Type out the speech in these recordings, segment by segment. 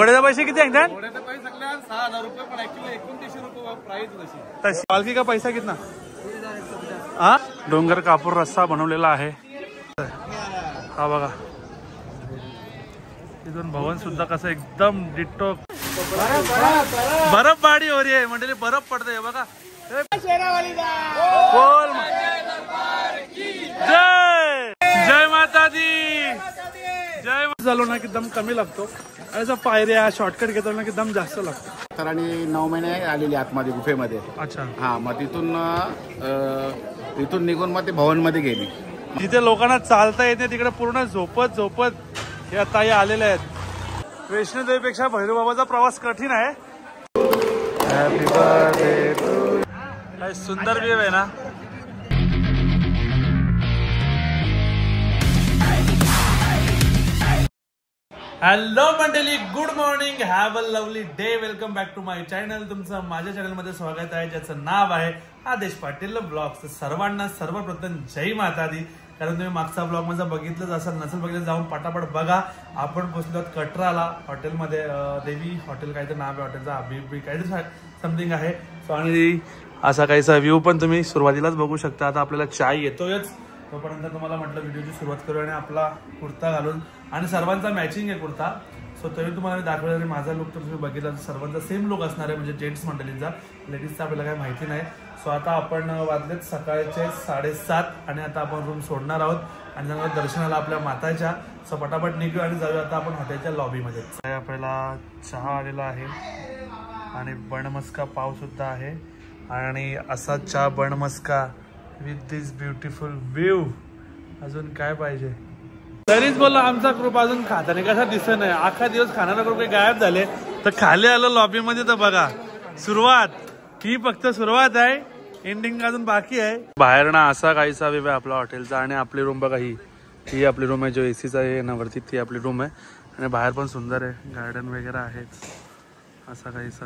घोड्याचे पैसे किती आहेत? घोड्याचे पैसे सगळे 6000 रुपये, पण ऍक्च्युअली 2900 रुपये प्राइस तशी. पालखी का पैसा कितना? हा, डोंगर कापूर रस्ता बनवलेला आहे. हा बघा, इथून भवन सुद्धा कसं एकदम डिट्टो. बर्फबारी हो रही है मंडळी, बर्फ पडतंय बघा. जय जय माता दी, जय. झालो ना की दम कमी लागतो आणि असं पायऱ्या शॉर्टकट घेतो ना की दम जास्त लागतो. तर आणि 9 महिने आलेली आतमध्ये गुफेमध्ये. अच्छा. हा, मग तिथून निघून मग ते भवन मध्ये गेली. जिथे लोकांना चालता येते तिकडे पूर्ण झोपत झोपत या ताई आलेल्या आहेत. वैष्णोदेवीपेक्षा भैरव बाबाचा प्रवास कठीण आहे. Happy birthday to. काय सुंदर व्ह्यू आहे ना. हॅलो मंडळी, good morning, have a lovely day. Welcome back to my channel. तुमचं माझ्या चॅनलमध्ये स्वागत आहे, ज्याचं नाव आहे आदेश पाटील ब्लॉग्स. सर्वांना सर्वप्रथम जय माता दी. कारण तुम्ही मागचा ब्लॉग माझा बघितलंच असेल, नसेल बघितलं जाऊन पटापट बघा. आपण पोहोचलो कटराला, हॉटेलमध्ये देवी हॉटेल काहीतरी नाव आहे हॉटेलचा, अभिबी काहीतरी समथिंग आहे. सो आणि असा काहीसा व्ह्यू पण तुम्ही सुरुवातीलाच बघू शकता. आता आपल्याला चाय येतोयच, तोपर्यंत तुम्हाला म्हटलं व्हिडिओची सुरुवात करू आणि आपला कुर्ता घालून, आणि सर्वांचा मॅचिंग आहे कुर्ता. सो तरी तुम्हाला मी दाखवलं आणि माझा लुक तर तुम्ही बघितला सर्वांचा सेम लुक असणार आहे, म्हणजे जेंट्स मंडळींचा. लेडीजचा आपल्याला काही माहिती नाही. सो आता आपण वाजलेत सकाळचे 7:30 आणि आता आपण रूम सोडणार आहोत आणि त्यानंतर दर्शनाला आपल्या माताच्या. सो पटापट निघू आणि जाऊया आता आपण हॉटेलच्या लॉबीमध्ये. आपल्याला चहा आलेला आहे आणि बनमस्का पाव सुद्धा आहे आणि असा चहा bun maska with this beautiful view. अजून काय पाहिजे? तरीच बोललो आमचा ग्रुप अजून खाताना कसा दिसत नाही. अख्खा दिवस खाणारा ग्रुप गायब झाले. तर खाली आलो लॉबीमध्ये तर बघा, सुरुवात ही फक्त सुरुवात आहे, एंडिंग अजून बाकी आहे. बाहेर ना असा काहीसा व्ह्यू आहे आपला हॉटेलचा. आणि आपली रूम बघा, ही आपली रूम आहे, जो एसीचा आहे ना वरती, ती आपली रूम आहे. आणि बाहेर पण सुंदर आहे, गार्डन वगैरे आहेच असा काहीसा.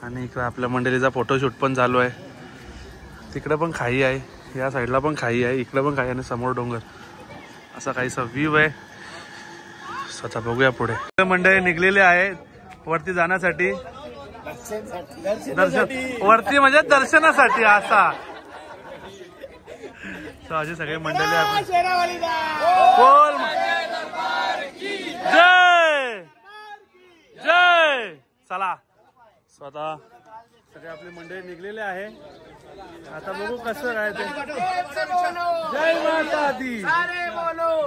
आणि इकडे आपल्या मंडळीचा फोटोशूट पण चालू आहे. तिकडे पण खाई आहे, या साईडला पण खाई आहे, इकडे पण खाई आणि समोर डोंगर, असा काहीसा व्ह्यू आहे. स्वतः बघूया पुढे. मंडळी निघलेले आहे वरती जाण्यासाठी, दर्शन वरती म्हणजे दर्शनासाठी असा. असे सगळे मंडळी आपण बोल जय जय. चला, स्वतः सगळे आपले मंडळी निघलेले आहे. आता बघू कसं काय ते. जय माता दी,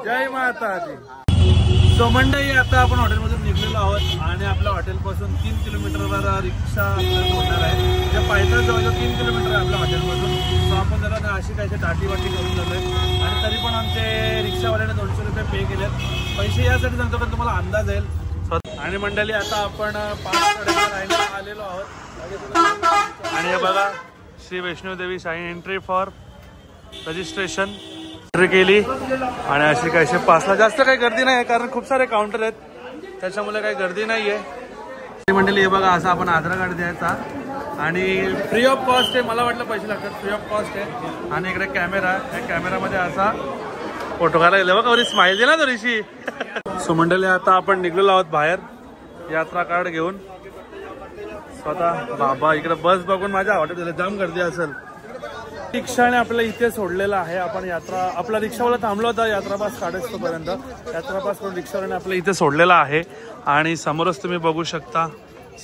जय माता दी. सो मंडळी आता आपण हॉटेलमधून निघलेलो आहोत आणि आपल्या हॉटेलपासून 3 किलोमीटरवर रिक्षा होणार आहे. म्हणजे पायथ्यात जवळ 3 किलोमीटर आहे आपल्या हॉटेलमधून. सो आपण जरा अशी काही टाटी वाटी करून जातोय आणि तरी पण आमचे रिक्षावाल्याने 200 रुपये पे केलेत. पैसे यासाठी सांगतो पण तुम्हाला अंदाज येईल. आणि मंडळी आता आपण 5 आलेलो आहोत आणि हे बघा, श्री वैष्णोदेवी शाही एंट्री फॉर रजिस्ट्रेशन एंट्री केली. आणि अशी काय 5ला जास्त काही गर्दी नाही आहे, कारण खूप सारे काउंटर आहेत, त्याच्यामुळे काही गर्दी नाही आहे. मंडळी हे बघा, असं आपण आधार कार्ड द्यायचा आणि फ्री ऑफ कॉस्ट आहे. मला वाटलं पैसे लागतात, फ्री ऑफ कॉस्ट आहे. आणि इकडे कॅमेरा, या कॅमेरामध्ये असा फोटो काढायला गेला बघा, वरी स्माईल दे ना थोडीशी. सो मंडळी आता आपण निघलेलो आहोत बाहेर यात्रा कार्ड घेऊन. स्वतः बाबा इकडे बस बघून माझ्या हॉटेल जाम गर्दी असेल. रिक्षाने आपल्याला इथे सोडलेला आहे. आपण आपला रिक्षावाला थांबला होता यात्रा पास काढेपर्यंत. यात्रा पास करून रिक्षावाल्याने आपल्या इथे सोडलेला आहे आणि समोरच तुम्ही बघू शकता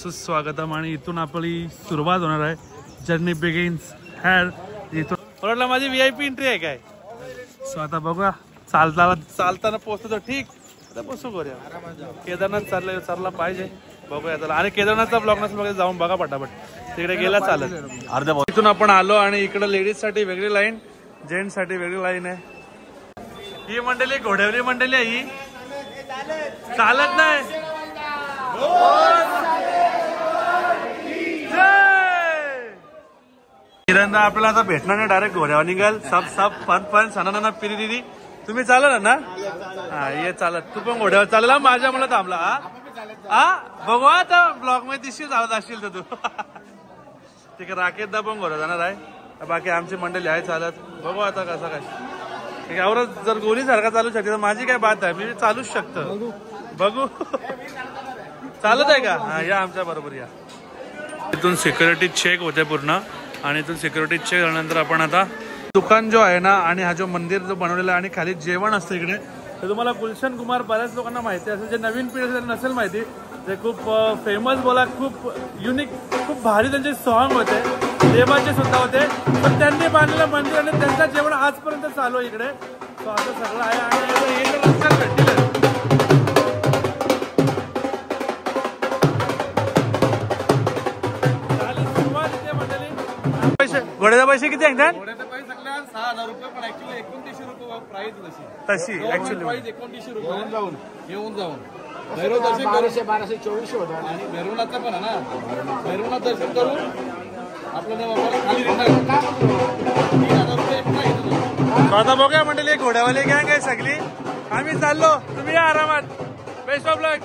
सुस्वागतम. आणि इथून आपली सुरुवात होणार आहे. Journey begins hair. इथून ओरडला माझी VIP एंट्री आहे काय. सो आता बघूया, चालताना पोहोचतो तर ठीक, आता पोहोचू करूया. केदारनाथ चालला पाहिजे, बघूया त्याला. आणि केदारनाथचा ब्लॉग नसेल जाऊन बघा पटापट, तिकडे गेला चालत अर्ध्या. इथून आपण आलो आणि इकडे लेडीज साठी वेगळी लाईन, जेंट्स साठी वेगळी लाईन आहे. ही मंडळी घोड्यावरी मंडळी आहे, ही चालत नाही. किरणदा आपल्याला आता भेटणार नाही, डायरेक्ट घोड्यावर निघाल. सब फन सणाना पिरी दिदी. तुम्ही चालला ना? हा, ये चालत. तू पण घोड्यावर चालला, माझ्या मला थांबला. हा बघू आता ब्लॉग मध्ये दिसशील, जात असशील तर तू. ठीक आहे, राकेशदा पण घोडा जाणार आहे, बाकी आमची मंडळी आहे चालत. बघू आता कसं काय. ठीक आहे, जर गोली सारखा चालू शकते तर माझी काय बात आहे, मी चालूच शकतो. बघू चालत आहे का? हा या आमच्या बरोबर या. इथून सिक्युरिटी चेक होते पूर्ण आणि इथून सिक्युरिटी चेक झाल्यानंतर आपण आता दुकान जो आहे ना आणि हा जो मंदिर जो बनवलेला आहे आणि खाली जेवण असतं इकडे. तर तुम्हाला गुलशन कुमार बऱ्याच लोकांना माहिती असेल, जे नवीन पिढी नसेल माहिती, ते खूप फेमस बोला, खूप युनिक, खूप भारी त्यांचे सॉन्ग होते, देवाचे सुद्धा होते. पण त्यांनी बांधलेलं मंदिर आणि त्यांचं जेवण आजपर्यंत चालू आहे इकडे. तो असं सगळं आहे आणि हे रस्त्यात भेटतील. घोड्याचा पैसे किती आहेत? घोड्याचे पैसे सगळे 6,000 रुपये पण ऍक्च्युअली 2900 रुपये प्राइस तशी ऍक्च्युअली प्राइस 2900 रुपये येऊन जाऊन भैरव दर्शन 1224 होतं आणि भैरवनाथचं पण आहे ना. भैरवनाथ दर्शन करून आपलं बाबाला खाली 3,000 रुपये प्राइस. आता बघा मंडळी, घोड्यावाले गँग आहे सगळी. आम्ही चाललो, तुम्ही या आरामात. बेस्ट ऑफ लक.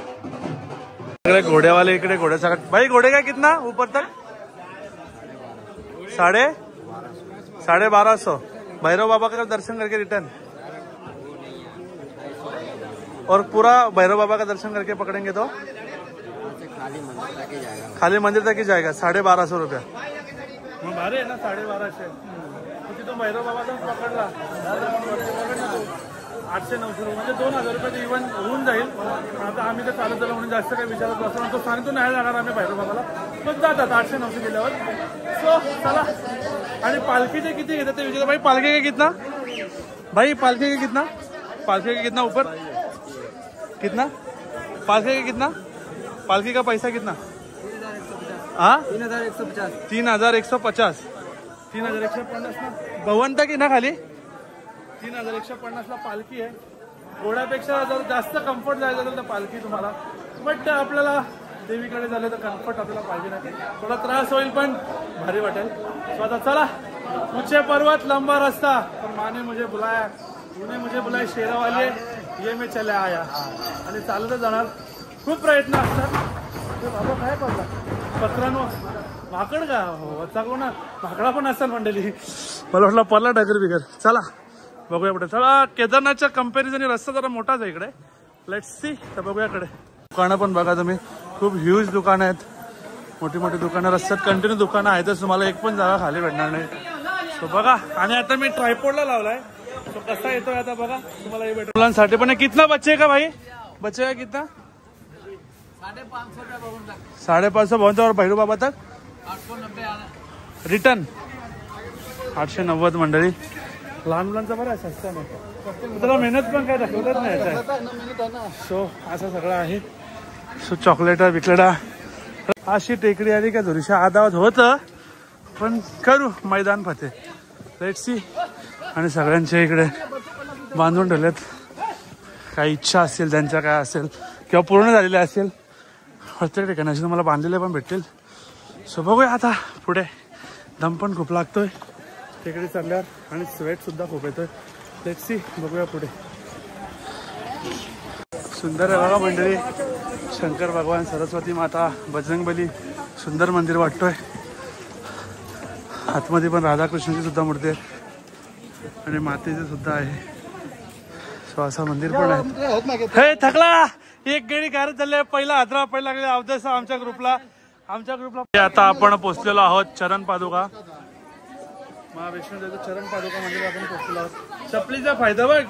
सगळे घोड्यावाले इकडे घोड्याचा. भाई घोडे का कितना ऊपर तक? 1250. भैरव बाबा का दर्शन करके रिटर्न और पूरा भैरव बाबा का दर्शन करके पकड़ेंगे तो खाली मंदिर तक ही जाएगा. 1250 रुपया. मग भारी आहे ना 1250. तिथून भैरव बाबाचा पकडला 800-900 रुपये म्हणजे 2,000 रुपये इव्हन होऊन जाईल. आता आम्ही तर चालत झालो म्हणून जास्त काही विचारत बसतो. तो सांगतो नाही जाणार आम्ही भैरव बाबाला, पण जातात 800-900 गेल्यावर. सो चला. आणि पालखीचे किती घेतात ते विचारतो. भाई पालखी का कितना? भाई पालखी का कितना? पालखी का कितना ऊपर कितना? पालखी का कितना? पालखी का पैसा कितना? हाँ 3,150. 3,150. 3,150 ना भवन तक ना खाली 3,150 ला पालखी आहे. घोड्यापेक्षा जर जास्त कम्फर्ट जायचं असेल तर पालखी तुम्हाला, बट आपल्याला देवीकडे झालं तर कम्फर्ट आपल्याला पाहिजे नाही. थोडा त्रास होईल पण भारी वाटेल. सो आता चला. ऊंचे पर्वत लंबा रास्ता पण माने मुझे बुलाया, उन्हें मुझे बुलाया शेरावाले, ये मैं चले आया. आणि चालतच जाणार. खूप प्रयत्न असतात. बाबा काय करता पत्रांनो माकड का हो ना, माकडा पण असेल मंडळी. मला वाटलं पडला डगर बिगर. चला बघूया पुढे. चला केदारनाथच्या कंपॅरिझन रस्ता जरा मोठाच आहे इकडे. Let's see. तर बघूया इकडे दुकानं पण बघा तुम्ही. खूप ह्यूज दुकानं आहेत, मोठी मोठी दुकानं रस्त्यात कंटिन्यू दुकानं आहेतच. तुम्हाला एक पण जागा खाली भेटणार नाही. सो बघा. आणि आता मी ट्रायपॉडला लावलाय. तो कसा येतोय आता बघा तुम्हाला. हे भेटेल मुलांसाठी पण. कितना बच्चे का भाई? बच्चे का कितना? 550 भवन और भैरव बाबा तक 890 रिटर्न. 890 मंडळी. लहान मुलांचा बरं आहे, स्वस्त नाही. त्याला मेहनत पण काय दाखवतच नाही. सो असं सगळं आहे. सो चॉकलेटा बिकलेटा अशी टेकडी आली का थोडीशी आदावत होतं, पण करू मैदान फते. Let's see. आणि सगळ्यांच्या इकडे बांधून ठेवलेत. काही इच्छा असतील त्यांच्या, काय असेल किंवा पूर्ण झालेल्या असेल प्रत्येक ठिकाणी असे तुम्हाला बांधलेले पण भेटतील. सो बघूया आता पुढे. दम पण खूप लागतोय तिकडे चालल्यावर आणि स्वेट सुद्धा खूप येतोय. Let's see. बघूया पुढे. सुंदर आहे बघा मंडळी. शंकर भगवान, सरस्वती माता, बजरंगबली. सुंदर मंदिर वाटतोय. आतमध्ये पण राधाकृष्णाची सुद्धा मूर्ती आहे आणि मातेचे सुद्धा आहे. सो असं मंदिर पण आहे. हे थकला एक गेडी कारच झाले. पहिला हादरा पहिला अवधसा आमच्या ग्रुपला. आता आपण पोहोचलेलो आहोत चरण पादुका महाविष्णूदेवचं चरण पादुका मंदिर आपण पोहोचलेलो आहोत. चपलीचा फायदा बघ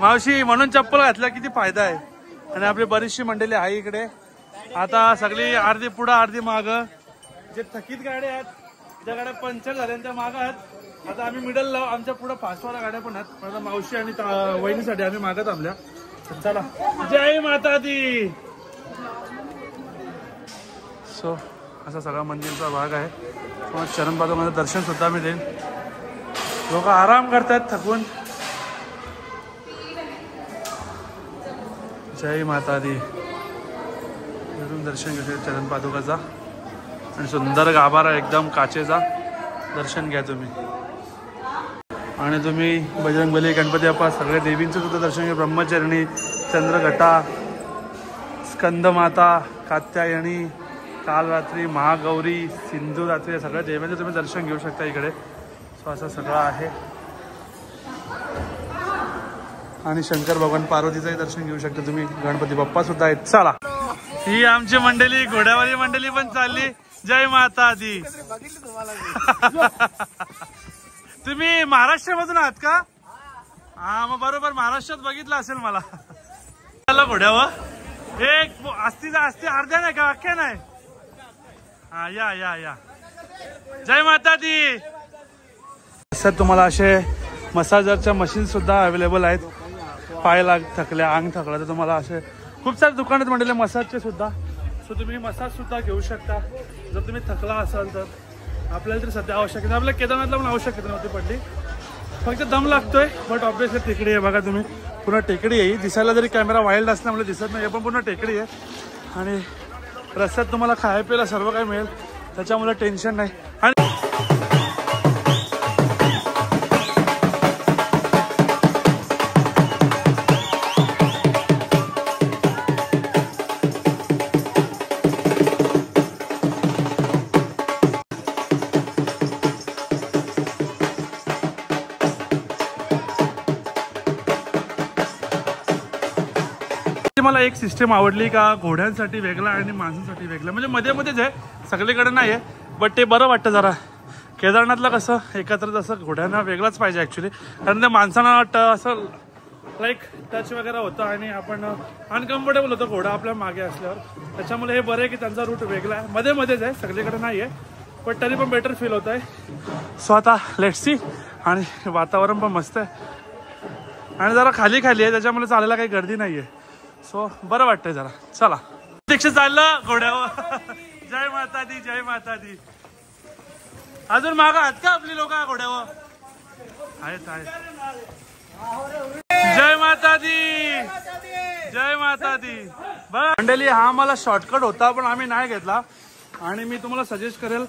मावशी, म्हणून चप्पल घातला किती फायदा आहे. आणि आपली बरीचशी मंडळी आहे इकडे. आता सगळी अर्धी पुढं अर्धी मागं. जे थकीत गाड्या आहेत, ज्या गाड्या पंक्चर झाल्या त्या मागं आहेत. आता आम्ही मिडल लावू. आमच्या पुढे फास्टवाल्या गाड्या पण आहेत. आता मावशी आणि वहिनीसाठी आम्ही मागत थांबल्या. चला. जय माता दी. सो असा सगळा मंदिरचा भाग आहे. तुम्हाला चरण पादुकांचं दर्शन सुद्धा मी देईन. लोक आराम करतात थकून. जय माता दी. दर्शन घेतले चरण पादुकाचा. आणि सुंदर गाभारा एकदम काचेचा. दर्शन घ्या तुम्ही. आणि तुम्ही बजरंगबली, गणपती बाप्पा सगळ्या देवींचं सुद्धा दर्शन घ्या. ब्रह्मचरणी, चंद्रघटा, स्कंदमाता, कात्यायनी, कालरात्री, महागौरी, सिंधू रात्री या सगळ्या देवांचं तुम्ही दर्शन घेऊ शकता इकडे. सो असं सगळं आहे. आणि शंकर भगवान, पार्वतीचंही दर्शन घेऊ शकता तुम्ही. गणपती बाप्पा सुद्धा आहेत. चला ही आमची मंडळी घोड्यावाली मंडळी पण चालली. जय माता दी. तुम्ही महाराष्ट्रामधून आहात का? हा मग बरोबर महाराष्ट्रात बघितलं असेल मला. घोड्यावर एक अस्तीचा अस्ती अर्ध्या नाही का अख्ख्या नाही. हा या या या. जय माता दी. सर तुम्हाला असे मसाजरच्या मशीन सुद्धा अवेलेबल आहेत. पाय थकल्या अंग थकला तर तुम्हाला असे खूप सारे दुकान आहेत म्हणले मसाजचे सुद्धा. सो तुम्ही मसाज सुद्धा घेऊ शकता जर तुम्ही थकला असाल तर. आपल्याला तरी सध्या आवश्यकता आपल्याला केदारनाथला पण आवश्यकता नव्हती पडली. फक्त दम लागतोय बट ऑब्विसली टेकडी आहे बघा तुम्ही. पूर्ण टेकडी आहे. दिसायला जरी कॅमेरा वाईल्ड असल्यामुळे दिसत नाही पण पूर्ण टेकडी आहे. आणि रस्त्यात तुम्हाला खाय प्यायला सर्व काही मिळेल त्याच्यामुळे टेन्शन नाही. आणि मला एक सिस्टम आवडली का घोड्यांसाठी वेगळा आणि माणसांसाठी वेगळा. म्हणजे मध्ये मध्येच आहे सगळीकडे नाही आहे बट ते बरं वाटतं जरा. केदारनाथला कसं एकत्र जसं घोड्यांना वेगळंच पाहिजे ॲक्च्युली. कारण ते माणसांना असं लाईक टच वगैरे होतं आणि आपण अनकम्फर्टेबल होतं घोडा आपल्या मागे असल्यावर. त्याच्यामुळे हे बरं आहे की त्यांचा रूट वेगळा आहे. मध्ये मध्येच आहे सगळीकडे नाही आहे पण तरी पण बेटर फील होत आहे. सो आता लेट्स सी. आणि वातावरण पण मस्त आहे आणि जरा खाली खाली आहे त्याच्यामुळे चालायला काही गर्दी नाही आहे. सो बरं वाटतंय जरा. चला दीक्षा चाललं घोड्यावर. जय माता दी जय माता दी. अजून मागं आहेत का आपली लोक घोड्यावर? आहेत आहेत. जय माता दी जय माता दी. बरं मंडळी हा मला शॉर्टकट होता पण आम्ही नाही घेतला. आणि मी तुम्हाला सजेस्ट करेल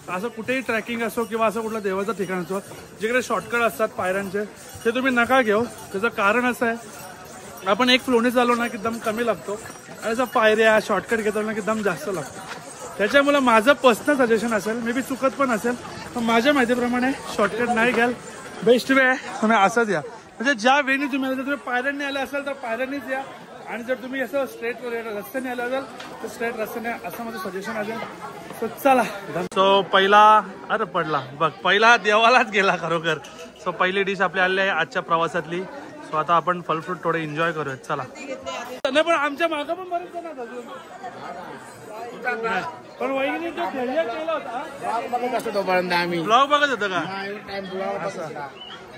असं कुठेही ट्रॅकिंग असो किंवा असं कुठलं देवाचं ठिकाण असो जिकडे शॉर्टकट असतात पायऱ्यांचे ते तुम्ही नका घेऊ. त्याचं कारण असं आहे आपण एक फ्लोने चाललो ना की दम कमी लागतो आणि असं पायऱ्या शॉर्टकट घेतो ना की दम जास्त लागतो. त्याच्यामुळे माझं पर्सनल सजेशन असेल मे बी चुकत पण असेल पण माझ्या माहितीप्रमाणे शॉर्टकट नाही घ्याल. बेस्ट वे आहे तुम्ही असंच या. म्हणजे ज्या वेळी तुम्ही आले तुम्ही पायऱ्यांनी आले असाल तर पायऱ्यांनीच या आणि जर तुम्ही असं स्ट्रेट रस्त्याने आले असाल तर स्ट्रेट रस्त्याने असं माझं सजेशन असेल. सो चला. सो पहिला अरे पडला बघ पहिला देवालाच गेला खरोखर. सो पहिली डिश आपली आलेली आहे आजच्या प्रवासातली. सो आता आपण फल फ्रूट थोडे एन्जॉय करूयात. चला. नाही पण आमच्या मागं पण बरेच जण अजून पण वहिनी तो केला होता आम्ही ब्लॉग बघत होतो का?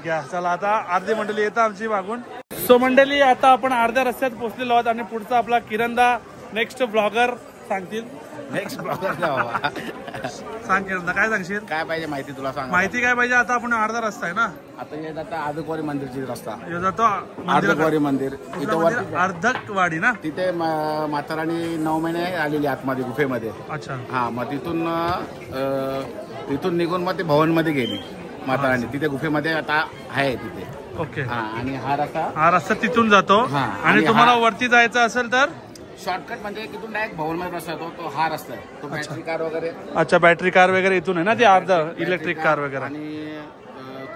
घ्या चला आता अर्धी मंडळी येतं आमची मागून. सो मंडळी आता आपण अर्ध्या रस्त्यात पोहोचलेलो आहोत आणि पुढचा आपला किरणदा नेक्स्ट ब्लॉगर सांगतील. नेक्स्ट ब्लॉगर सांग किरणदा काय सांगशील? काय पाहिजे माहिती तुला सांग. माहिती काय पाहिजे? आता आपण अर्धा रस्ता आहे ना. आता हे जाता अर्धकवारी मंदिरची रस्ता. हे जातो अर्धकवारी मंदिर. अर्धकवाडी ना. तिथे माताराणी 9 महिने आलेली आतमध्ये गुफेमध्ये. अच्छा. हा मग तिथून निघून मग ते भवन मध्ये गेली माताराणी. तिथे गुफेमध्ये आता आहे तिथे. ओके. हा आणि हा रस्ता तिथून जातो. आणि तुम्हाला वरती जायचं असेल तर शॉर्टकट म्हणजे तिथून डायरेक्ट भवन मध्ये रस्ता येतो. तो हा रस्ता आहे. तो बॅटरी कार वगैरे. अच्छा बॅटरी कार वगैरे इथून आहे ना ते अर्ध इलेक्ट्रिक कार वगैरे. आणि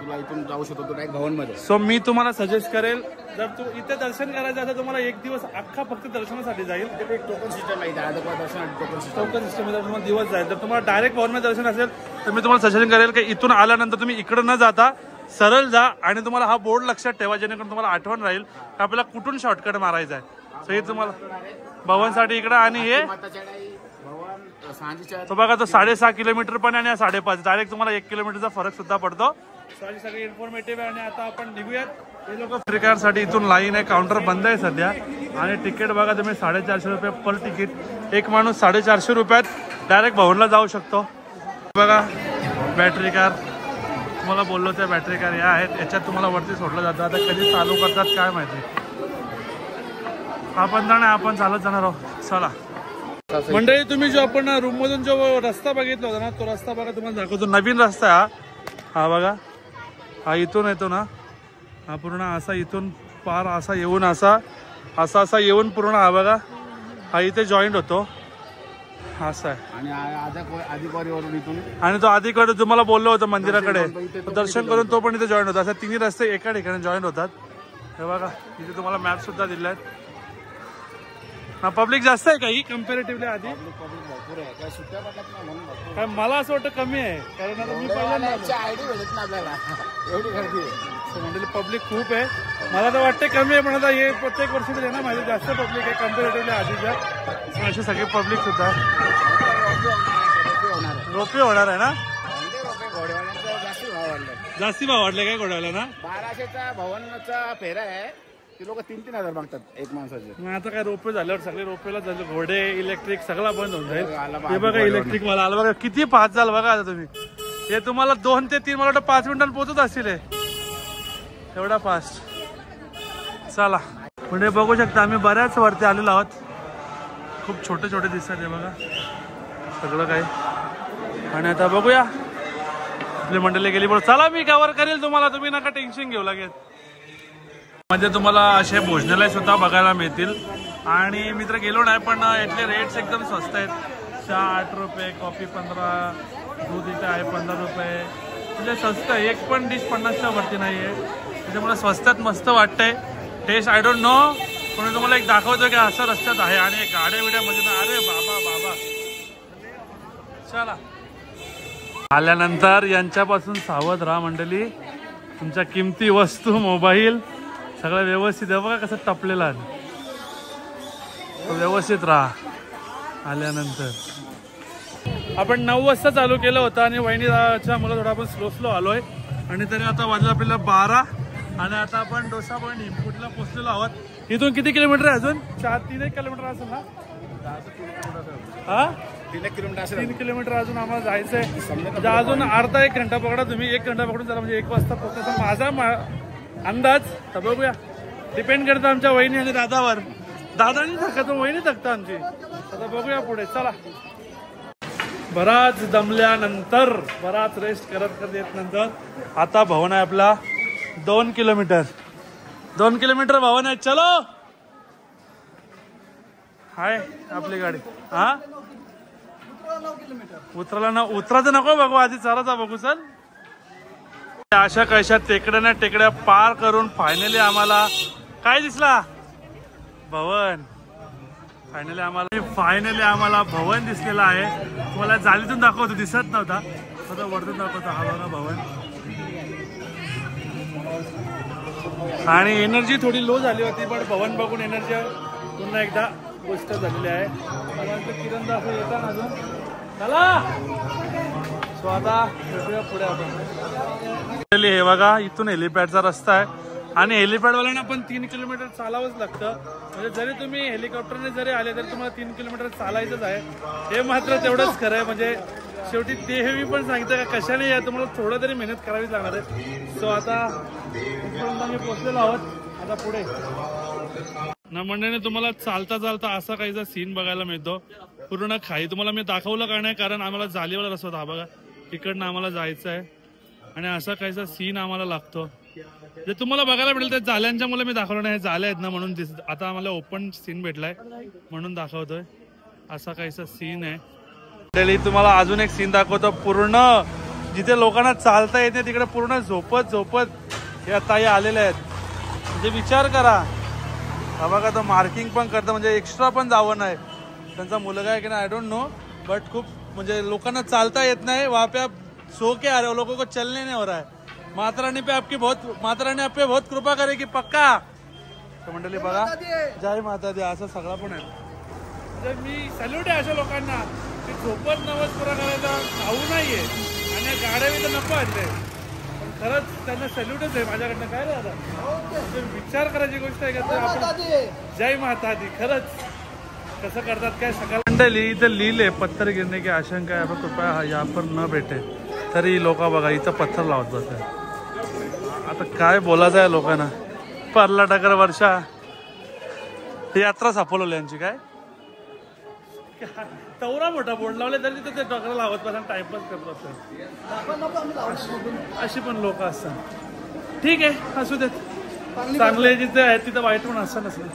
तुला इथून जाऊ शकतो तो डायरेक्ट भवन मध्ये. सो मी तुम्हाला सजेस्ट करेल जर तू इथे दर्शन करायचं असेल तुम्हाला एक दिवस अख्खा फक्त दर्शनासाठी जाईल. एक टोकन सिस्टम आहे दर्शन. टोकन सिस्टम तुम्हाला दिवस जाईल. जर तुम्हाला डायरेक्ट भवन मध्ये दर्शन असेल तर मी तुम्हाला सजेशन करेल की इथून आल्यानंतर तुम्ही इकडे न जाता सरळ जा आणि तुम्हाला हा बोर्ड लक्षात ठेवा जेणेकरून तुम्हाला आठवण राहील की आपल्याला कुठून शॉर्टकट मारायचा आहे. सो हे तुम्हाला भवनसाठी इकडे आणि हे तो बघा तो 6.5 किलोमीटर पण आणि 5.5 डायरेक्ट तुम्हाला 1 किलोमीटरचा फरक सुद्धा पडतो. सगळी इन्फॉर्मेटिव्ह आहे. आणि आता आपण निघूयात. हे लोक फ्रीकारसाठी इथून लाईन आहे. काउंटर बंद आहे सध्या. आणि तिकीट बघा तुम्ही 450 रुपये पर तिकीट. एक माणूस 450 रुपयात डायरेक्ट भवनला जाऊ शकतो. बघा बॅटरी कार तुम्हाला बोललो त्या बॅटरी कार या आहेत. याच्यात तुम्हाला वरती सोडलं जातं. आता कधी चालू करतात काय माहिती. आपण जाणार आपण चालत जाणार आहोत. चला मंडळी तुम्ही जो आपण रूम मधून जो रस्ता बघितला होता ना तो रस्ता बघा तुम्हाला दाखवतो. नवीन रस्ता हा बघा. हा इथून येतो ना हा पूर्ण असा इथून पार असा येऊन असा येऊन पूर्ण हा बघा हा इथे जॉईंट होतो. असं आहे. आणि तो आधीकडे तुम्हाला बोललो होतं मंदिराकडे दर्शन करून तो पण इथे जॉईंट होता. असा तिन्ही रस्ते एका ठिकाणी जॉईंट होतात. हे बघा इथे तुम्हाला मॅप सुद्धा दिले आहेत. पब्लिक जास्त आहे का ही कम्पॅरेटिव्हली आधी? भरपूर आहे, काय सुट्ट्या पडल्यात ना म्हणून भरपूर. काय मला असं वाटतं कमी आहे, कारण आता मी पहिल्यांदा आलो. आयडी भेटत ना आपल्याला एवढी गर्दी आहे. मंडळी पब्लिक खूप आहे. मला तर वाटते कमी आहे, पण आता हे प्रत्येक वर्षी आहे ना माझी जास्त पब्लिक आहे कम्पॅरेटिव्हली आधीच्या. अशी सगळी पब्लिक सुद्धा रोपे होणार आहे ना. जास्ती भाव वाढले काय घोड्याला ना? 1200चा भवनचा फेरा आहे, ते लोक 3,000 मागतात एक माणसाचे. मग आता काय रोपे झाल्यावर सगळे रोपेला झाले, घोडे इलेक्ट्रिक सगळा बंद होऊन जाईल. हे बघा इलेक्ट्रिक मला आलं बघा, किती फास्ट झालं बघा. आता तुम्ही हे तुम्हाला 2 ते 3 मला वाटतं 5 मिनिटांत पोहोचत असतील एवढा फास्ट. चला पुढे बघू शकता, आम्ही बऱ्याच वरती आलेलो आहोत. खूप छोटे छोटे दिसतात हे बघा सगळं काही. आणि आता बघूया आपली मंडळी गेली बरोबर. चला मी कव्हर करेल तुम्हाला, तुम्ही नका टेन्शन घेऊ लागेल. म्हणजे तुम्हाला असे भोजनालय सुद्धा बघायला मिळतील. आणि मी तर गेलो नाही, पण यातले रेट्स एकदम स्वस्त आहेत. चहा 8 रुपये, कॉफी 15, दूध इथे आहे 15 रुपये. म्हणजे स्वस्त आहे, एक पण डिश 50च्या वरती नाही आहे. त्याच्यामुळे स्वस्तात मस्त वाटतंय. टेस्ट आय डोंट नो, पण मी तुम्हाला एक दाखवतो की असं रस्त्यात आहे. आणि गाड्या बिड्यामध्ये ना, अरे बाबा बाबा. चला आल्यानंतर यांच्यापासून सावध राहा मंडळी. तुमच्या किमती वस्तू, मोबाईल सगळं व्यवस्थित आहे. बघा कसं टपलेला आहे, व्यवस्थित राहा. आल्यानंतर आपण 9 वाजता चालू केलं होतं आणि वहिनीच्या मुलं थोडं आपण स्लो आलोय. आणि तरी आता वाजलं आपल्याला 12. आणि आता आपण डोसा पॉईंट हिमकुटला पोहोचलेलो आहोत. इथून किती किलोमीटर आहे अजून? 3 किलोमीटर असेल ना? हा 3 किलोमीटर असेल. 3 किलोमीटर अजून आम्हाला जायचंय. म्हणजे अजून अर्धा 1 घंटा पकडा तुम्ही. 1 घंटा पकडून चला, म्हणजे 1 वाजता पोहोचायचा माझा अंदाज. तर बघूया, डिपेंड करतं आमच्या वहिनी आणि दादावर. दादानी थकत, वहिनी थकतं आमची. आता बघूया पुढे. चला बराच दमल्यानंतर, बराच रेस्ट करत येत नंतर आता भवन आहे आपला 2 किलोमीटर. 2 किलोमीटर भवन आहे. चलो हाय आपली गाडी. हा उतरायला ना, उतरायचं नको बघू, आधी चराचा बघू. चल अशा कशा टेकड्या ना टेकड्या पार करून फायनली आम्हाला काय दिसला? भवन. फायनली आम्हाला भवन दिसलेला आहे. तुम्हाला जालीतून दाखवतो, दिसत नव्हता, आता वरतून दाखवतो. हा बघा भवन. आणि एनर्जी थोडी लो झाली होती, पण भवन बघून एनर्जी पुन्हा एकदा गोष्ट झालेली आहे. किरण दास येतात अजून. चला सो आता भेटूया पुढे आपण. हे बघा इथून हेलिपॅडचा रस्ता आहे. आणि हेलिपॅडवाल्यांना पण 3 किलोमीटर चालावंच लागतं. म्हणजे जरी तुम्ही हेलिकॉप्टरने जरी आले तरी तुम्हाला 3 किलोमीटर चालायचंच आहे. हे मात्र तेवढंच खरं आहे. म्हणजे शेवटी ते हे मी पण सांगतं का कशाने या, तुम्हाला थोडं तरी मेहनत करावीच लागणार आहे. सो आता इथपर्यंत आम्ही पोहोचलेलो आहोत. आता पुढे ना मंडळीने तुम्हाला चालता चालता असा काहीचा सीन बघायला मिळतो. पूर्ण खाई तुम्हाला मी दाखवलं का नाही, कारण आम्हाला जालीवाला रस्ता होता. हा बघा इकडनं आम्हाला जायचं आहे आणि असा काहीचा सीन आम्हाला लागतो. जे तुम्हाला बघायला मिळेल ते जाल्यांच्या मुलं मी दाखवलं नाही, जाल्या आहेत ना म्हणून आता आम्हाला ओपन सीन भेटलाय म्हणून दाखवतोय. असा काहीसा सीन आहे. तुम्हाला अजून एक सीन दाखवतो. पूर्ण जिथे लोकांना चालता येते तिकडे पूर्ण झोपत या ताई आलेल्या आहेत. म्हणजे विचार करा, हा बघा तो मार्किंग पण करतं, म्हणजे एक्स्ट्रा पण जावं नाही. त्यांचा मुलगा आहे की नाही आय डोंट नो, बट खूप म्हणजे लोकांना चालता येत नाही. वहाँ पे आप सो के आ रहे हो, लोगों को चलने नहीं हो रहा है. माता रानी पे आप पे बहुत कृपा करेगी पक्का. मंडळी बघा, जय माता दी असं सगळं पण आहे. म्हणजे मी सॅल्यूट आहे अशा लोकांना की झोपत नवस पुरा करायला खाऊ नाहीये आणि गाड्या मी तर नको आणले. पण खरंच त्यांना सॅल्यूटच आहे माझ्याकडनं. काय रे दादा, विचार करायची गोष्ट आहे का आपण. जय माता दी. खरंच कसं करतात काय सकाळ. मंडळी इथं लिहिले पत्थर गिरने की आशंका है, कृपया यहाँ पर न बैठे. तरी लोक बघा इथं पत्थर लावत बसतात. आता काय बोलायचं आहे लोकांना. परला टकर वर्षा यात्रा सापवली यांची. काय तेवढा मोठा बोर्ड लावले तरी तिथे टकर लावत बसा, टाइमपास करत असतात. अशी पण लोक असतात. ठीक आहे असू देत, चांगले जिथे आहेत तिथं वाईट पण असतं नसलं.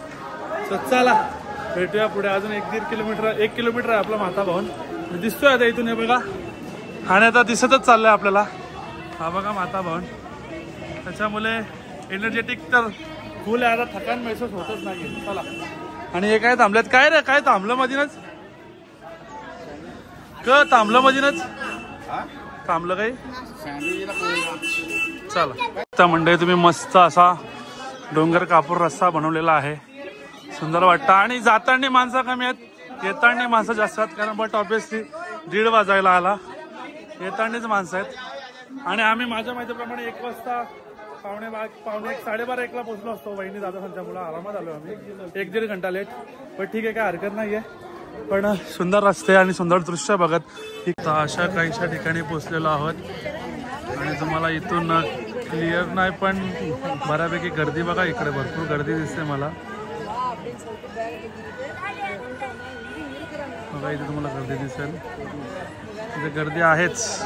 सो चला भेटूया पुढे. अजून 1 किलोमीटर आहे आपला माता भवन. दिसतोय आता इथून हे बघा. आणि आता दिसतच चाललंय आपल्याला. हा बघा माता भवन. त्याच्यामुळे एनर्जेटिक तर फुल आहे. आता थकान महसूस होतच नाही. चला आणि हे काय थांबल्यात काय रे काय थांबलं मधीनच थांबलं मधीनच थांबलं काही चला त्या मंडळी तुम्ही मस्त असा डोंगर कापूर रस्ता बनवलेला आहे सुंदर वाटतं आणि जाताना माणसं कमी आहेत येताना माणसं जास्त आहेत कारण बट ऑब्विसली 1:30 वाजायला आला येतानाच माणसं आहेत आणि आम्ही माझ्या माहितीप्रमाणे 1 वाजता पावणे 1 साडेबारा 1ला पोहोचलो असतो वहिनी दादा त्यांच्यामुळे आरामात आलो आम्ही 1-1.5 घंटा लेट पण ठीक आहे काय हरकत नाहीये पण सुंदर रस्ते आणि सुंदर दृश्य बघत अशा काहीशा ठिकाणी पोहोचलेलो आहोत आणि तुम्हाला इथून क्लिअर नाही पण बऱ्यापैकी गर्दी बघा इकडे भरपूर गर्दी दिसते मला बघा इथे तुम्हाला गर्दी दिसेल इथे गर्दी आहेच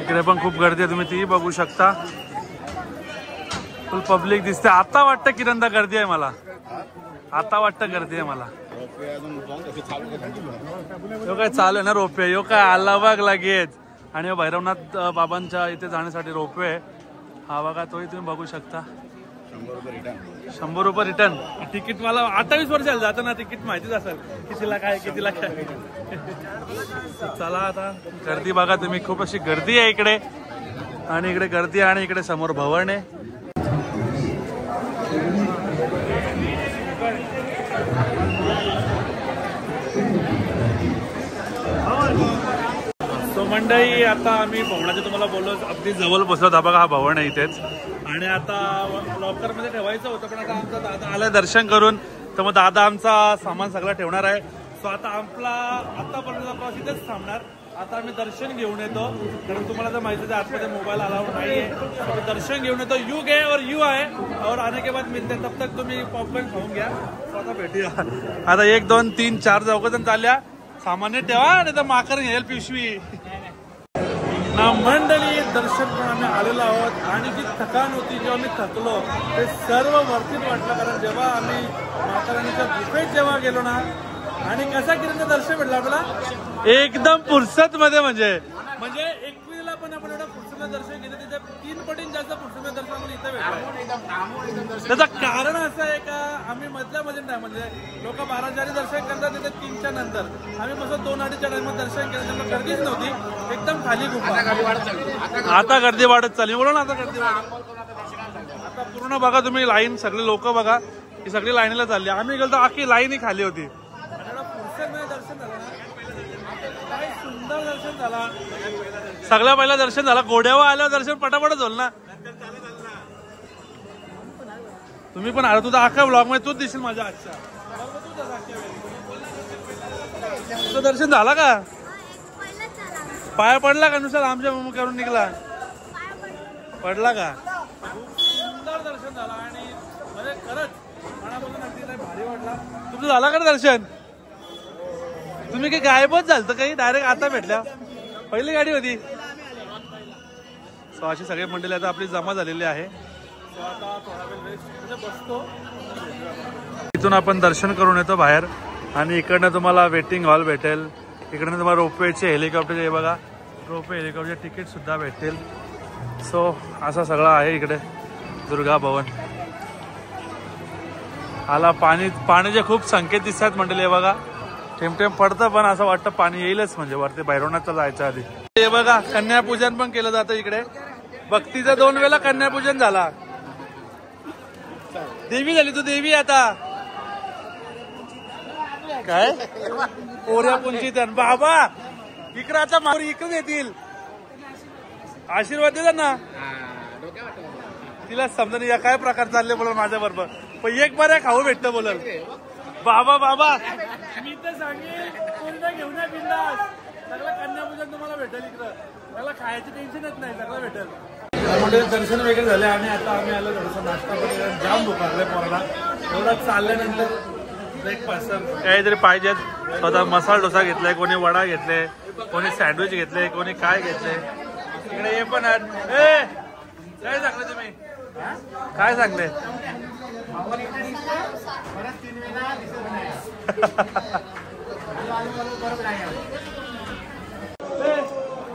इकडे पण खूप गर्दी आहे तुम्ही ती बघू शकता फुल पब्लिक दिसते आता वाटतं किरणदा गर्दी आहे मला आता वाटतं गर्दी आहे मला यो काय चालू आहे ना रोपवे यो काय आला बघ लगेच आणि भैरवनाथ बाबांच्या इथे जाण्यासाठी रोपवे हा बघा तोही तुम्ही बघू शकता 100 रुपये रिटर्न तिकीट मला 28 वर्षाला जाताना तिकीट माहितीच असेल कितीला काय चला आता गर्दी बघा तुम्ही खूप अशी गर्दी आहे इकडे आणि इकडे गर्दी आणि इकडे समोर भवन आहे मंडळी आता आम्ही भवनाचे तुम्हाला बोललो अगदी जवळ बसलो बघा हा भवन आहे इथेच आणि आता लॉकर मध्ये ठेवायचं होतं पण आता आमचा दादा आलाय दर्शन करून तर मग दादा आमचा सामान सगळं ठेवणार आहे सो आता आपला आतापर्यंत प्रवास इथेच थांबणार आता आम्ही दर्शन घेऊन येतो कारण तुम्हाला तर माहिती आहे आतमध्ये मोबाईल अलाउड नाहीये दर्शन घेऊन येतो यू गे और यू आहे और आने के बाद मिलते तब तक तुम्ही पॉपकॉर्न खाऊन घ्या आता भेटूया आता 1 2 3 4 चौघजण चालल्या सामान्य ठेवा नाही तर माकर येईल पिशवी ना मंडळी दर्शन करून आम्ही आलेलो आहोत आणि जी थकान होती जेव्हा आम्ही थकलो ते सर्व वरतीच वाटलं कारण जेव्हा आम्ही माताराणीच्या गुफेत जेव्हा गेलो ना आणि कसा किरण दर्शन भेटलं आपल्याला एकदम फुरसत मध्ये म्हणजे 21ला पण आपण एवढं फुरसत दर्शन घेतलं त्याच्या 3 पटीने जास्त फुरसत दर्शन आपण इथं भेटलं त्याचं कारण असं आहे का आम्ही मधल्यामध्ये नाही म्हणजे लोक 12 दर्शन करतात तिथे 3च्या नंतर आम्ही मस्त 2-2:30च्या टाइमात दर्शन केलं त्यामुळे गर्दीच नव्हती एकदम खाली गुफा आता गर्दी वाढत चालली बोला ना आता गर्दी आता पूर्ण बघा तुम्ही लाईन सगळे लोक बघा ही सगळी लाईनीला चालली आम्ही गेलो आखी लाईन ही खाली होती दर्शन झालं काय सुंदर दर्शन झाला सगळ्या पहिला दर्शन झाला घोड्यावर आल्यावर दर्शन पटापटच होईल ना तुम्ही पण आला तुझा अख्खा ब्लॉग मध्ये तूच दिसेल माझ्या आजच्या तुझं दर्शन झाला का पाया पडला का नुसार आमच्या करून निघला पडला का सुंदर दर्शन झाला आणि म्हणजे खरंच मनापासून अगदी भारी वाटला तुमचं झाला का दर्शन तुम्ही काही गायबच झालं काही डायरेक्ट आता भेटल्या पहिली गाडी होती सो अशी सगळी मंडळी आता आपली जमा झालेली आहे बसतो इथून आपण दर्शन करून येतो बाहेर आणि इकडनं तुम्हाला वेटिंग हॉल भेटेल इकडनं तुम्हाला रोपवेचे हेलिकॉप्टर हे बघा रोपवे हेलिकॉप्टरचे तिकीट सुद्धा भेटतील सो असं सगळं आहे इकडे दुर्गा भवन आला पाण्याचे खूप संकेत दिसतात मंडळी हे बघा थेंब पडतं पण असं वाटतं पाणी येईलच म्हणजे वरती भैरवनाथला जायच्या आधी हे बघा कन्यापूजन पण केलं जातं इकडे भक्तीचं 2 वेळा कन्यापूजन झाला देवी झाली तू देवी आता काय पोऱ्या पुंचित बाबा इकडे आता मावर इकडे येतील आशीर्वाद देतात ना तिला समजा या काय प्रकार चालले बोल माझ्या बरोबर पण एक बऱ्या खाऊ भेटतं बोलल बाबा मी तर सांगेन पूर्ण घेऊन या बिंदास सगळं कन्यापूजन तुम्हाला भेटेल इकडं त्याला खायची टेन्शनच नाही सगळं भेटेल त्यामुळे दर्शन वगैरे झाले आणि आता आम्ही आलो थोडंसं नाश्ता वगैरे जाम भूक लागले पोराला एवढं चालल्यानंतर ब्रेकफास्ट काहीतरी पाहिजेत स्वतः मसाला डोसा घेतलाय कोणी वडा घेतले कोणी सँडविच घेतले कोणी काय घेतले इकडे हे पण काय सांगले तुम्ही काय सांगले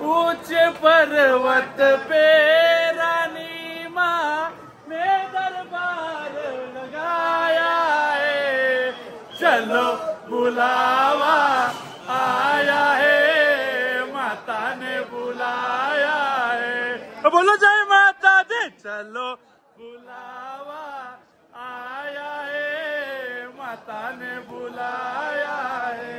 ऊंचे पर्वत पे रानी माँ में दरबार लगाया है बुलावा आया है, माता ने बुलाया है। बोलो जय माता दी। चलो बुलावा आया है, माता ने बुलाया है।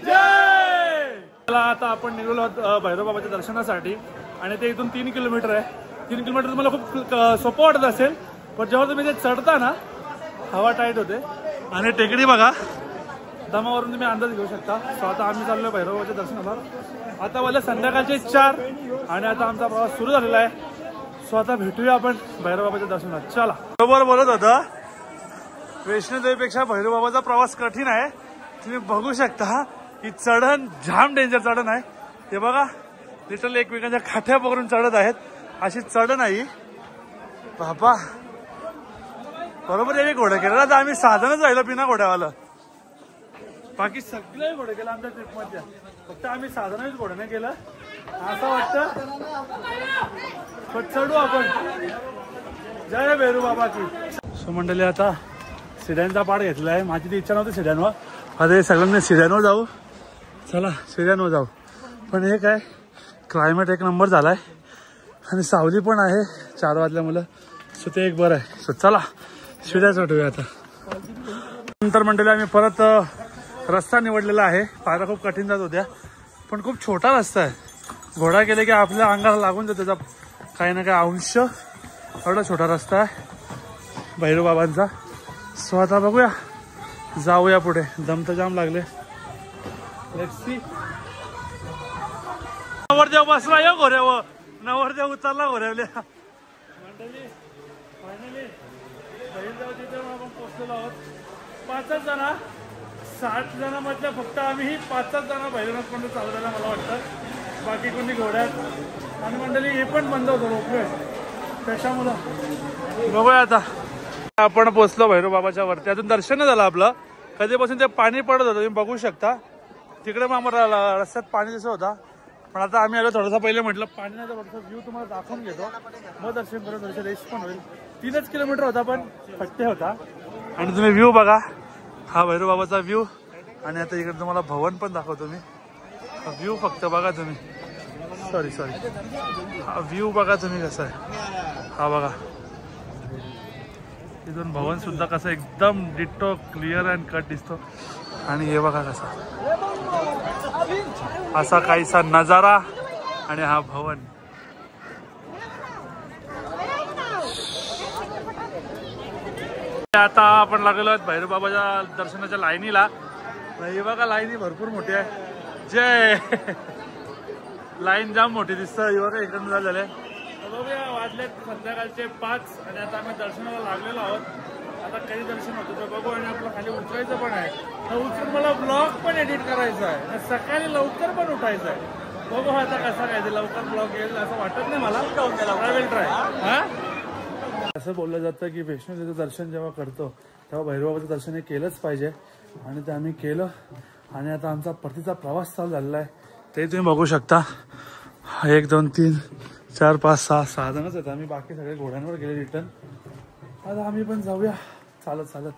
जय। आता आपण निघालो आहोत भैरव बाबाच्या दर्शनासाठी आणि ते इथून 3 किलोमीटर आहे. 3 किलोमीटर तुम्हाला खूप सोपं वाटत असेल, पण जेव्हा तुम्ही ते चढता ना हवा टाईट होते आणि टेकडी बघा दमावरून तुम्ही अंदाज घेऊ शकता. सो आता आम्ही चाललोय भैरव बाबाच्या दर्शनाला. आता वाले संध्याकाळचे 4 आणि आता आमचा प्रवास सुरू झालेला आहे. सो आता भेटूया आपण भैरव बाबाच्या दर्शनात. चला. बरोबर बोलत होता, वैष्णोदेवीपेक्षा भैरव बाबाचा प्रवास कठीण आहे. तुम्ही बघू शकता की चढण जाम डेंजर चढण आहे. ते बघा लिटरली एकमेकांच्या काठ्या पकडून चढत आहेत. अशी चढण नाही बाबा. बरोबर याने घोडं केलं ना, तर आम्ही साधनच राहिलो बिना घोड्यावाला. बाकी सगळे घोडे केलं आमच्या ट्रिपमध्ये, फक्त आम्ही साधनच घोडं नाही केलं. असं वाटतं पण चढू आपण. जय भैरू बाबा की. सो मंडळी आता सिड्यांचा पाठ घेतला आहे. माझी ती इच्छा नव्हती सिड्यांवर, आता हे सगळ्यांनी सिड्यांवर जाऊ. चला सिड्यांवर जाऊ. पण हे काय क्लायमेट एक नंबर झालाय आणि सावली पण आहे 4 वाजल्यामुळे. सो ते एक बरं आहे. सो चला शिड्या चढूया आता. नंतर मंडळी आम्ही परत रस्ता निवडलेला आहे. पायऱ्या खूप कठीण जात होत्या, पण खूप छोटा रस्ता आहे. घोडा गेले की आपल्या अंगाला लागून जातो त्याचा काही ना काही अंश. एवढा छोटा रस्ता आहे भैरू बाबांचा. सो आता बघूया, जाऊया पुढे. दम तर जाम लागले. Let's see. नवरदेव बसला या घोड्यावर, नवरदेव उतरला घोड्यावल्या. मंडळी फायनली तिथे आपण पोहोचलेलो आहोत. 5च जण, 60 जणांमधल्या फक्त आम्ही 5च जण भैरवनाथ पण चालवायला मला वाटतं. बाकी कोणी घोड्यात. आणि मंडळी हे पण बंद होतं रोपवे, त्याच्यामुळं बघूया आता. आपण पोहोचलो भैरव बाबाच्या वरती. अजून दर्शन झालं आपलं. कधीपासून ते पाणी पडत होतं, तुम्ही बघू शकता. तिकडे मग आम्हाला रस्त्यात पाणी दिसत होता, पण आता आम्ही आलो थोडासा पहिले म्हटलं पाणी नाही तर थोडासा व्ह्यू तुम्हाला दाखवून घेतो, मग दर्शन करून थोडंसं रेस्ट पण होईल. 3च किलोमीटर होता पण फट्टे होता. आणि तुम्ही व्ह्यू बघा, हा भैरव बाबाचा व्ह्यू. आणि आता इकडे तुम्हाला भवन पण दाखवतो मी. व्ह्यू फक्त बघा तुम्ही. सॉरी हा व्ह्यू बघा तुम्ही कसा आहे. हा बघा इथून भवन सुद्धा कसं एकदम डिट्टो क्लिअर अँड कट दिसतो. आणि हे बघा कसा असा काहीसा नजारा. आणि हा भवन. आता आपण लागलेलो आहोत भैरव बाबाच्या दर्शनाच्या लाईनीला. हे बघा लाईनी भरपूर मोठी आहे. जय. लाईन जाम मोठी दिसतं. हे बघा इकडून झालेलं आहे. बघूया वाजले संध्याकाळचे 5 आणि आता आम्ही दर्शनाला लागलेलो आहोत. आता काही दर्शन होतं तर बघू. आणि आपलं खाली उतरायचं पण आहे. तर उतरून मला ब्लॉग पण एडिट करायचा आहे. सकाळी लवकर पण उठायचं आहे. बघू आता कसं काय ते लवकर ब्लॉग येईल असं वाटत नाही मला. I will try. हा असं बोललं जातं की वैष्णोदेवीचं दर्शन जेव्हा करतो तेव्हा भैरवबाबाचं दर्शन हे केलंच पाहिजे. आणि ते आम्ही केलं. आणि आता आमचा परतीचा प्रवास चालू झालेला आहे. ते तुम्ही बघू शकता. 1 2 3 4 5 6 जणच आहेत आम्ही. बाकी सगळे घोड्यांवर गेले रिटर्न. आता आम्ही पण जाऊया चालत चालत.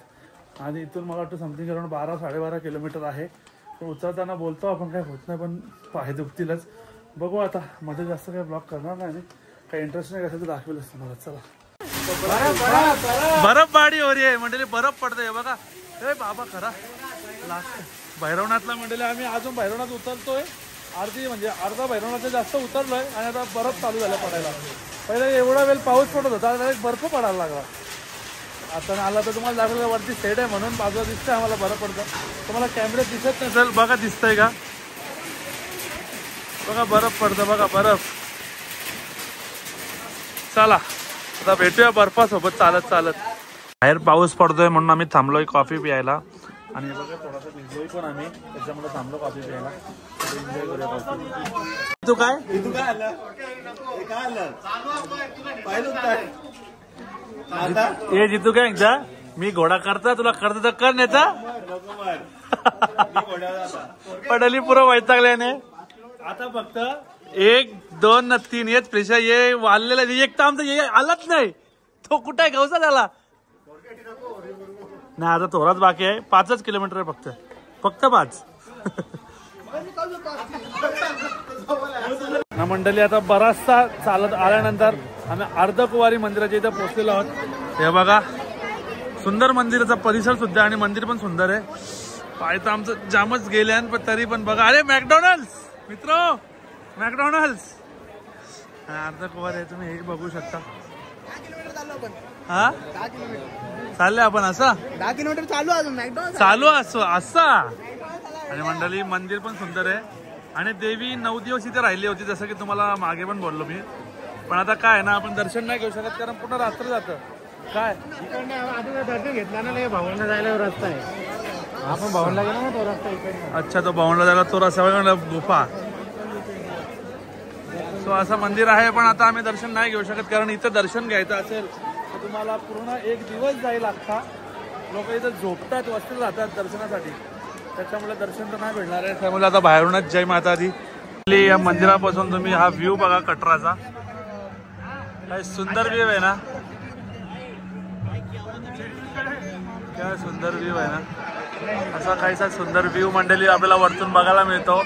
आणि इथून मला वाटतं समथिंग अराउंड 12-12.5 किलोमीटर आहे. तर उतरताना बोलतो आपण काही होत नाही, पण पाय दुखतीलच. बघू आता. मध्ये जास्त काही ब्लॉग करणार नाही. काही इंटरेस्ट नाही असेल तर दाखवेलच तुम्हाला. चला. बर्फबारी हो रही आहे मंडळी. बर्फ पडतंय बघा. हे बाबा खरा लागतं. भैरवनाथला मंडळी आम्ही अजून भैरवनाथ उतरतोय. अर्धा भैरवनाथ जास्त उतरलोय. आणि आता बर्फ चालू झाला पडायला. पहिले एवढा वेळ पाऊस पडत होता, आता बर्फ पडायला लागला. आता आला तर तुम्हाला दाखवलं वरती सेड आहे म्हणून बाजूला दिसतंय आम्हाला बरं पडतं. तुम्हाला कॅमेऱ्यात दिसत नसेल बघा. दिसतंय का बघा. बर्फ पडतं बघा. बर्फ. चला आता भेटूया बर्फासोबत चालत चालत. बाहेर पाऊस पडतोय म्हणून आम्ही थांबलोय कॉफी प्यायला. आणि बघा थोडासा भिजलोय पण आम्ही, त्याच्यामुळे थांबलो कॉफी प्यायला. एन्जॉय करूया कॉफी. तू काय ये जितू काय एकदा मी घोडा करता तुला करता तर कर नेता. पडली पुरं वैतागल्याने. आता फक्त 1 2 3 येत प्रेशर ये वाढलेला. एक तर आमचा ये आलाच नाही. तो कुठे गावचा झाला. नाही आता थोडाच बाकी आहे, 5 किलोमीटर आहे फक्त 5 ना मंडळी. आता बराचसा चालत आल्यानंतर आम्ही अर्धकुवारी मंदिराच्या इथे पोहोचलेलो आहोत. हे बघा सुंदर मंदिराचा परिसर सुद्धा आणि मंदिर पण सुंदर आहे. पाय तर आमचं जामच गेले पण तरी पण बघा. अरे मॅकडॉनल्ड्स मित्र, मॅकडॉनल्ड्स अर्धकुवारी आहे, तुम्ही हे बघू शकता. हा चालले आपण असं 10 किलोमीटर चालू असो असा. आणि मंडळी मंदिर पण सुंदर आहे आणि देवी 9 दिवस इथे राहिली होती जसं की तुम्हाला मागे पण बोललो मी. पण आता काय ना आपण दर्शन नाही घेऊ शकत कारण पूर्ण रात्र जातं. काय दर्शन घेतला ना भावंडला जायला रस्ता आहे. आपण भावंडला गेलो ना तो रस्ता इकडे. अच्छा तो भावंडला जायला तो रस्ता गुफा. सो असं मंदिर आहे पण आता आम्ही दर्शन नाही घेऊ शकत कारण इथं दर्शन घ्यायचं असेल तर तुम्हाला पूर्ण 1 दिवस जायला लागता. लोक इथं झोपतात वस्तीला राहतात दर्शनासाठी, त्याच्यामुळे दर्शन तर नाही भेटणार आहे. त्यामुळे आता बाहेरूनच जय माता दी. या मंदिरापासून तुम्ही हा व्ह्यू बघा कटराचा, काय सुंदर व्ह्यू आहे ना, काय सुंदर व्ह्यू आहे ना. असा काहीसा सुंदर व्ह्यू मंडळी आपल्याला वरतून बघायला मिळतो.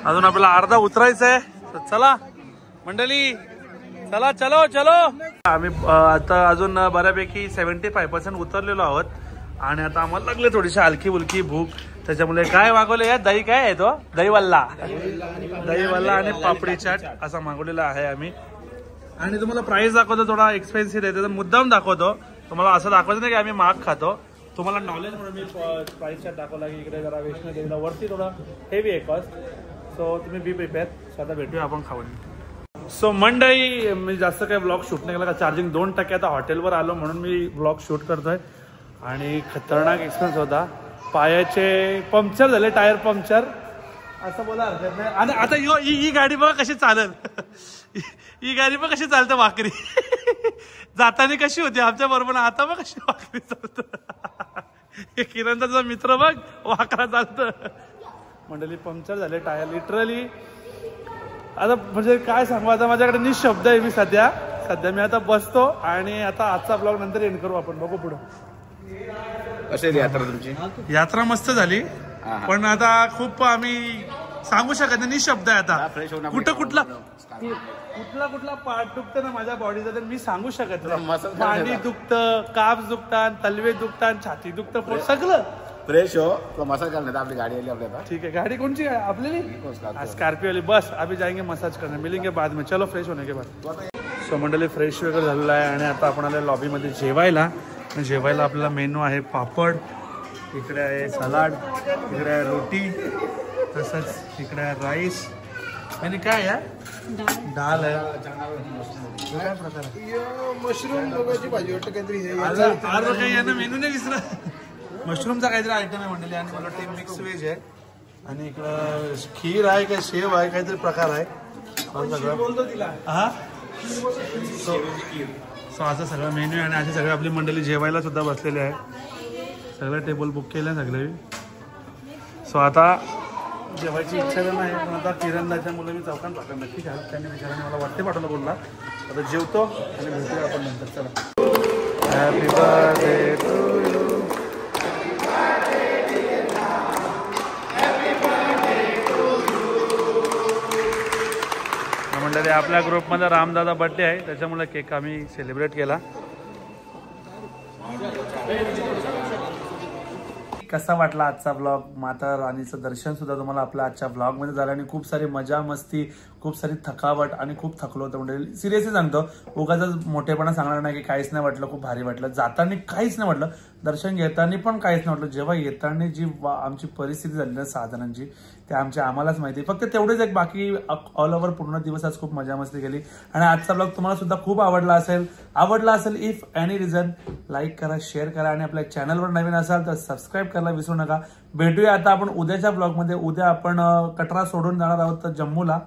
अजून आपल्याला अर्धा उतरायचं आहे. चला मंडळी चला चलो चलो. आम्ही आता अजून बऱ्यापैकी 75% उतरलेलो आहोत आणि आता आम्हाला लागले थोडीशी हलकी फुलकी भूक. त्याच्यामुळे काय मागवले या दही, काय आहे तो दही वल्ला आणि पापडी चाट असा मागवलेला आहे आम्ही. आणि तुम्हाला प्राइस दाखवतो, थोडा एक्सपेन्सिव्ह आहे, मुद्दाम दाखवतो तुम्हाला. असं दाखवतो नाही की आम्ही महाग खातो, तुम्हाला नॉलेज म्हणून मी प्राइस चार्ट दाखवला की इकडे जरा वैष्णो देवीला वरती थोडं हेवी आहे कॉस्ट. सो तुम्ही बी प्रिपेअर. स्वतः भेटूया आपण खाऊन. सो मंडळी मी जास्त काही ब्लॉग शूट नाही केला का चार्जिंग 2% आता हॉटेलवर आलो म्हणून मी ब्लॉग शूट करतोय. आणि खतरनाक एक्सपिरियन्स होता. पायाचे पंक्चर झाले, टायर पंक्चर असं बोला हरकत नाही. आणि आता ही गाडी बघा कशी चालेल, ही गाडी बघ कशी चालतं वाकरी. जाताना कशी होती आमच्या बरोबर, आता बघ कशी वाकरी चालत. किरणचा मित्र बघ वाकरा चालतं. मंडळी पंक्चर झाले टायर लिटरली. आता म्हणजे काय सांगू, आता माझ्याकडे निशब्द आहे. मी सध्या मी आता बसतो आणि आता आजचा ब्लॉग नंतर एंड करू आपण. बघू पुढं कशी यात्रा तुमची. यात्रा मस्त झाली पण आता खूप आम्ही सांगू शकत नाही, निशब्द आहे आता. कुठला पार्ट दुखतं ना माझ्या बॉडीचा तर मी सांगू शकत नाही. मांडी दुखतं, काप दुखतात, तलवे दुखतात, छाती दुखतं, सगळं फ्रेश हो तो मसाज करने आपली गाड़ी आली आपल्या. ठीक है गाड़ी कौन सी है आपली स्कॉर्पियो वाली. बस अभी जाएंगे मसाज करने, मिलेंगे बाद में. चलो फ्रेश होने के बाद. सो मंडळी फ्रेश वगैरे झालेला आहे आणि आता आपण आले लॉबीमध्ये जेवायला. आपल्याला मेनू आहे पापड, इकडे आहे सलाड, इकडे आहे रोटी, तसंच इकडे आहे राईस आणि काय आहे डाळ आहे. काय प्रकार आहे मशरूम लोकांची भाजी वाटतं काहीतरी. काही आहे ना मेनू नाही विसरा. मशरूमचा काहीतरी आयटम आहे मंडळी आणि मला वाटतं मिक्स व्हेज आहे. आणि इकडं खीर आहे काय शेव आहे काहीतरी प्रकार आहे. हा सो असं सगळं मेन्यू आहे आणि असे सगळे आपली मंडळी जेवायला सुद्धा बसलेले आहे. सगळं टेबल बुक केलं आहे सगळे. सो आता जेवायची इच्छा तर नाही पण आता किरणदाच्या मुलं मी चौकान पाठवलं नक्की घ्या. त्यांनी विचाराने मला वाटते पाठवलं बोलला. आता जेवतो आणि भेटूया आपण नंतर. चला हॅपी बर्थडे टू यू. मंडळी आपल्या ग्रुपमध्ये रामदादा बर्थडे आहे त्याच्यामुळे केक आम्ही सेलिब्रेट केला. कसा वाटला आजचा ब्लॉग. माता राणीचं दर्शन सुद्धा तुम्हाला आपल्या आजच्या ब्लॉगमध्ये झालं आणि खूप सारी मजा मस्ती, खूप सारी थकावट आणि खूप थकलो होतं. म्हणजे सिरियसली सांगतो, उगाच मोठेपणा सांगणार नाही की काहीच नाही वाटलं, खूप भारी वाटलं. जाताना काहीच नाही वाटलं, दर्शन घेताना पण काहीच नाही वाटलं. जेव्हा येताना जी आमची परिस्थिती झाली ना साधनांची ते आम्हालाच माहिती. फक्त तेवढेच एक, बाकी ऑल ओव्हर पूर्ण दिवस आज खूप मजा मस्ती केली. आणि आजचा ब्लॉग तुम्हाला सुद्धा खूप आवडला असेल. इफ एनी रिझन लाईक करा, शेअर करा आणि आपल्या चॅनलवर नवीन असाल तर सबस्क्राईब करायला विसरू नका. भेटूया आता आपण उद्याच्या ब्लॉगमध्ये. उद्या आपण कटरा सोडून जाणार आहोत जम्मूला.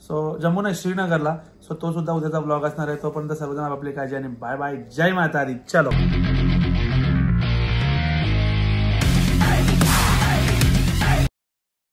सो जम्मू नाही श्रीनगरला. सो तो सुद्धा उद्याचा ब्लॉग असणार आहे. तोपर्यंत सर्वजण आपली काळजी आणि बाय बाय. जय माता दी. चलो.